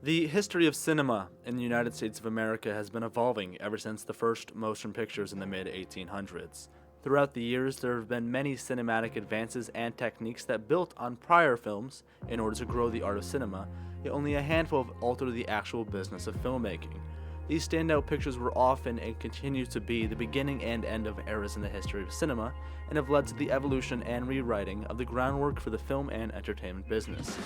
The history of cinema in the United States of America has been evolving ever since the first motion pictures in the mid-1800s. Throughout the years, there have been many cinematic advances and techniques that built on prior films in order to grow the art of cinema, yet only a handful have altered the actual business of filmmaking. These standout pictures were often and continue to be the beginning and end of eras in the history of cinema, and have led to the evolution and rewriting of the groundwork for the film and entertainment business.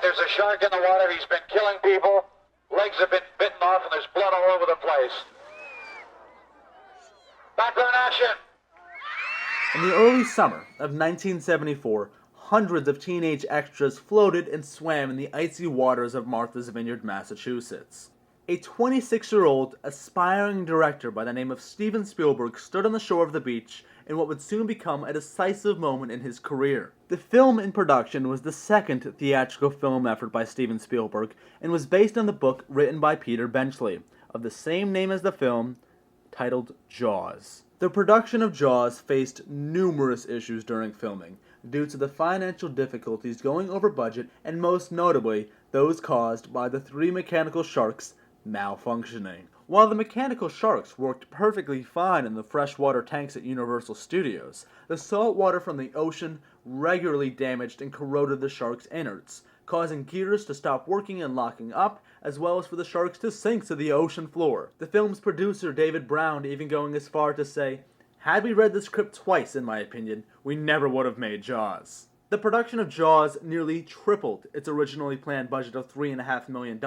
There's a shark in the water. He's been killing people. Legs have been bitten off and there's blood all over the place. Background action. In the early summer of 1974, hundreds of teenage extras floated and swam in the icy waters of Martha's Vineyard, Massachusetts. A 26-year-old aspiring director by the name of Steven Spielberg stood on the shore of the beach in what would soon become a decisive moment in his career. The film in production was the second theatrical film effort by Steven Spielberg and was based on the book written by Peter Benchley, of the same name as the film, titled Jaws. The production of Jaws faced numerous issues during filming, due to the financial difficulties going over budget and most notably, those caused by the three mechanical sharks malfunctioning. While the mechanical sharks worked perfectly fine in the freshwater tanks at Universal Studios, the salt water from the ocean regularly damaged and corroded the sharks' innards, causing gears to stop working and locking up, as well as for the sharks to sink to the ocean floor. The film's producer, David Brown, even going as far to say, "Had we read the script twice, in my opinion, we never would have made Jaws." The production of Jaws nearly tripled its originally planned budget of $3.5 million,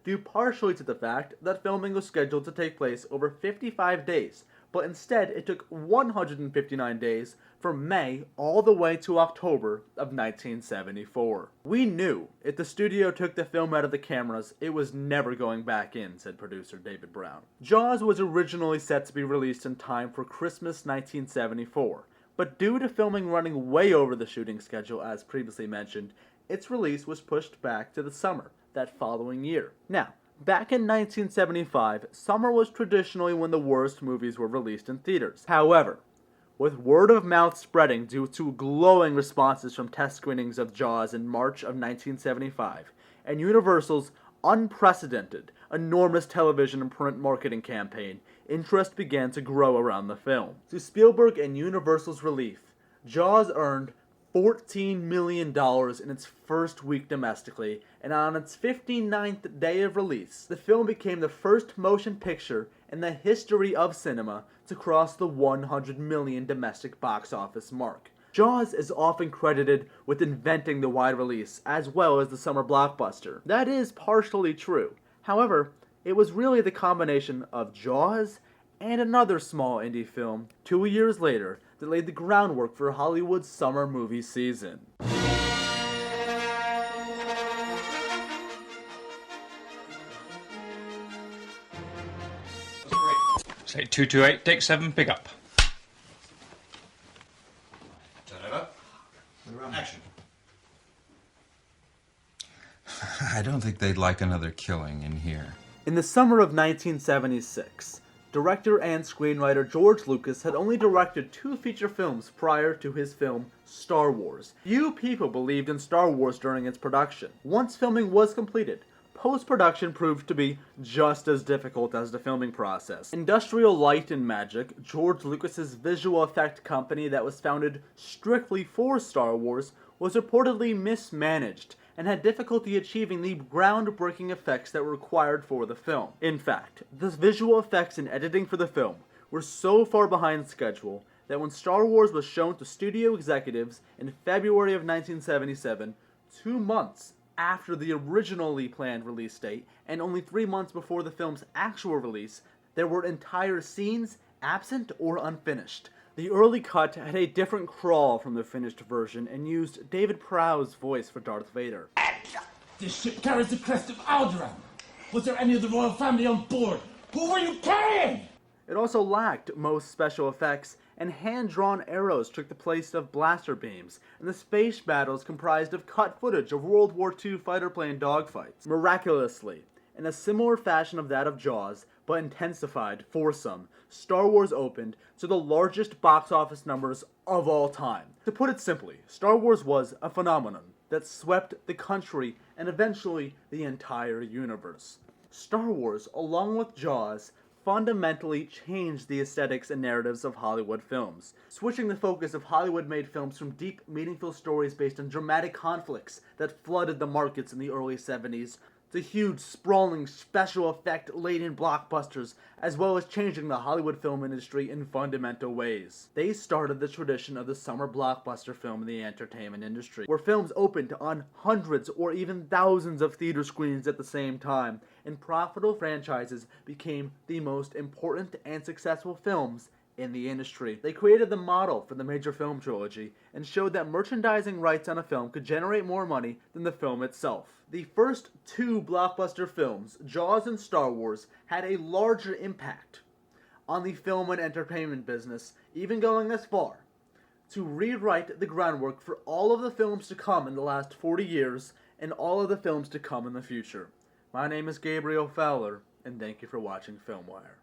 due partially to the fact that filming was scheduled to take place over 55 days, but instead it took 159 days from May all the way to October of 1974. "We knew if the studio took the film out of the cameras, it was never going back in," said producer David Brown. Jaws was originally set to be released in time for Christmas 1974. But due to filming running way over the shooting schedule as previously mentioned, its release was pushed back to the summer that following year. Now, back in 1975, summer was traditionally when the worst movies were released in theaters. However, with word of mouth spreading due to glowing responses from test screenings of Jaws in March of 1975, and Universal's unprecedented, enormous television and print marketing campaign, interest began to grow around the film. To Spielberg and Universal's relief, Jaws earned $14 million in its first week domestically, and on its 59th day of release, the film became the first motion picture in the history of cinema to cross the 100 million domestic box office mark. Jaws is often credited with inventing the wide release, as well as the summer blockbuster. That is partially true. However, it was really the combination of Jaws and another small indie film 2 years later that laid the groundwork for Hollywood's summer movie season. Say 228, take 7, pick up. Turn over. Action. I don't think they'd like another killing in here. In the summer of 1976, director and screenwriter George Lucas had only directed 2 feature films prior to his film Star Wars. Few people believed in Star Wars during its production. Once filming was completed, post-production proved to be just as difficult as the filming process. Industrial Light and Magic, George Lucas's visual effect company that was founded strictly for Star Wars, was reportedly mismanaged and had difficulty achieving the groundbreaking effects that were required for the film. In fact, the visual effects and editing for the film were so far behind schedule that when Star Wars was shown to studio executives in February of 1977, 2 months after the originally planned release date, and only 3 months before the film's actual release, there were entire scenes absent or unfinished. The early cut had a different crawl from the finished version and used David Prowse's voice for Darth Vader. This ship carries the crest of Alderaan. Was there any of the royal family on board? Who were you carrying? It also lacked most special effects and hand-drawn arrows took the place of blaster beams, and the space battles comprised of cut footage of World War II fighter plane dogfights. Miraculously, in a similar fashion of that of Jaws, but intensified for some, Star Wars opened to the largest box office numbers of all time. To put it simply, Star Wars was a phenomenon that swept the country and eventually the entire universe. Star Wars, along with Jaws, fundamentally changed the aesthetics and narratives of Hollywood films, switching the focus of Hollywood-made films from deep, meaningful stories based on dramatic conflicts that flooded the markets in the early 70s to huge, sprawling, special effect-laden blockbusters, as well as changing the Hollywood film industry in fundamental ways. They started the tradition of the summer blockbuster film in the entertainment industry, where films opened on hundreds or even thousands of theater screens at the same time, and profitable franchises became the most important and successful films in the industry. They created the model for the major film trilogy and showed that merchandising rights on a film could generate more money than the film itself. The first two blockbuster films, Jaws and Star Wars, had a larger impact on the film and entertainment business, even going as far to rewrite the groundwork for all of the films to come in the last 40 years and all of the films to come in the future. My name is Gabriel Fowler, and thank you for watching FilmWire.